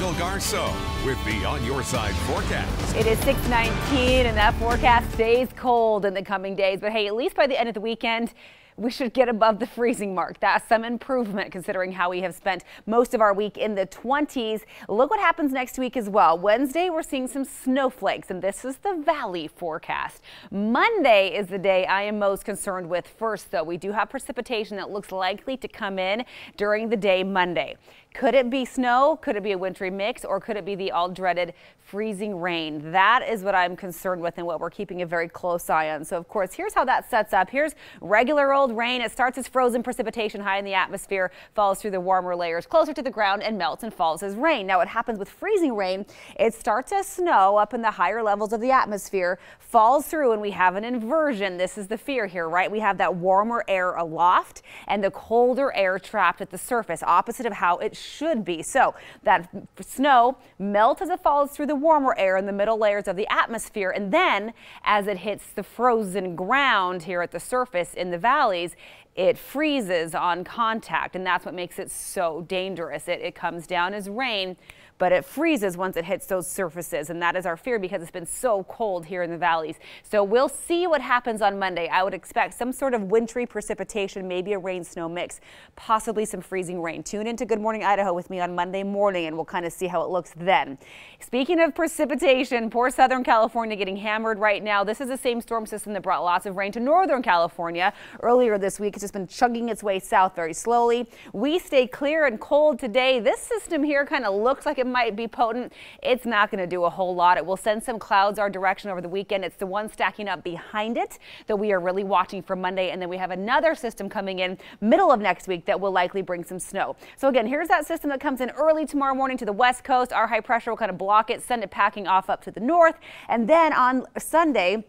Rachel Garceau with the On Your Side forecast. It is 6:19 and that forecast stays cold in the coming days. But hey, at least by the end of the weekend, we should get above the freezing mark. That's some improvement considering how we have spent most of our week in the 20s. Look what happens next week as well. Wednesday, we're seeing some snowflakes, and this is the valley forecast. Monday is the day I am most concerned with first, though. We do have precipitation that looks likely to come in during the day Monday. Could it be snow? Could it be a wintry mix? Or could it be the all-dreaded freezing rain? That is what I'm concerned with and what we're keeping a very close eye on. So, of course, here's how that sets up. Here's regular old rain. It starts as frozen precipitation high in the atmosphere, falls through the warmer layers closer to the ground and melts and falls as rain. Now, what happens with freezing rain, it starts as snow up in the higher levels of the atmosphere, falls through, and we have an inversion. This is the fear here, right? We have that warmer air aloft and the colder air trapped at the surface, opposite of how it should be. So that snow melts as it falls through the warmer air in the middle layers of the atmosphere, and then as it hits the frozen ground here at the surface in the valleys, it freezes on contact, and that's what makes it so dangerous. It comes down as rain, but it freezes once it hits those surfaces, and that is our fear because it's been so cold here in the valleys. So we'll see what happens on Monday. I would expect some sort of wintry precipitation, maybe a rain-snow mix, possibly some freezing rain. Tune into Good Morning Idaho with me on Monday morning, and we'll kind of see how it looks then. Speaking of precipitation, poor Southern California getting hammered right now. This is the same storm system that brought lots of rain to Northern California earlier this week. It's just been chugging its way south very slowly. We stay clear and cold today. This system here kind of looks like it might be potent. It's not going to do a whole lot. It will send some clouds our direction over the weekend. It's the one stacking up behind it that we are really watching for Monday. And then we have another system coming in middle of next week that will likely bring some snow. So again, here's that system that comes in early tomorrow morning to the west coast. Our high pressure will kind of block it, send it packing off up to the north. And then on Sunday,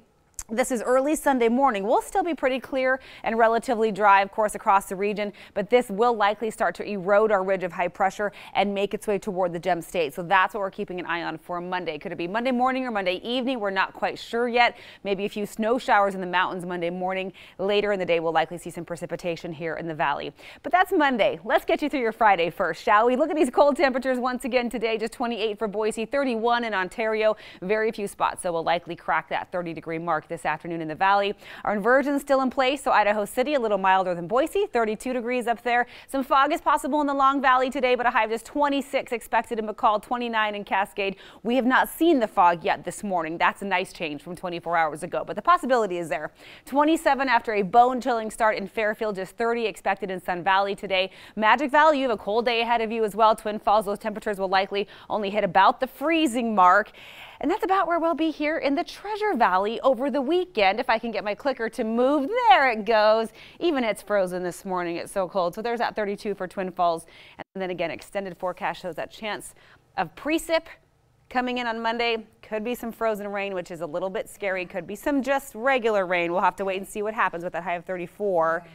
this is early Sunday morning. We'll still be pretty clear and relatively dry, of course, across the region, but this will likely start to erode our ridge of high pressure and make its way toward the Gem State. So that's what we're keeping an eye on for Monday. Could it be Monday morning or Monday evening? We're not quite sure yet. Maybe a few snow showers in the mountains Monday morning. Later in the day, we'll likely see some precipitation here in the valley. But that's Monday. Let's get you through your Friday first, shall we? Look at these cold temperatures once again today. Just 28 for Boise, 31 in Ontario. Very few spots, so we'll likely crack that 30-degree mark this afternoon in the valley. Our inversion still in place, so Idaho City a little milder than Boise, 32 degrees up there. Some fog is possible in the Long Valley today, but a high of just 26 expected in McCall, 29 in Cascade. We have not seen the fog yet this morning. That's a nice change from 24 hours ago, but the possibility is there. 27 after a bone-chilling start in Fairfield, just 30 expected in Sun Valley today. Magic Valley, you have a cold day ahead of you as well. Twin Falls, those temperatures will likely only hit about the freezing mark. And that's about where we'll be here in the Treasure Valley over the weekend. If I can get my clicker to move, there it goes. Even it's frozen this morning. It's so cold. So there's that 32 for Twin Falls. And then again, extended forecast shows that chance of precip coming in on Monday. Could be some frozen rain, which is a little bit scary. Could be some just regular rain. We'll have to wait and see what happens with that high of 34.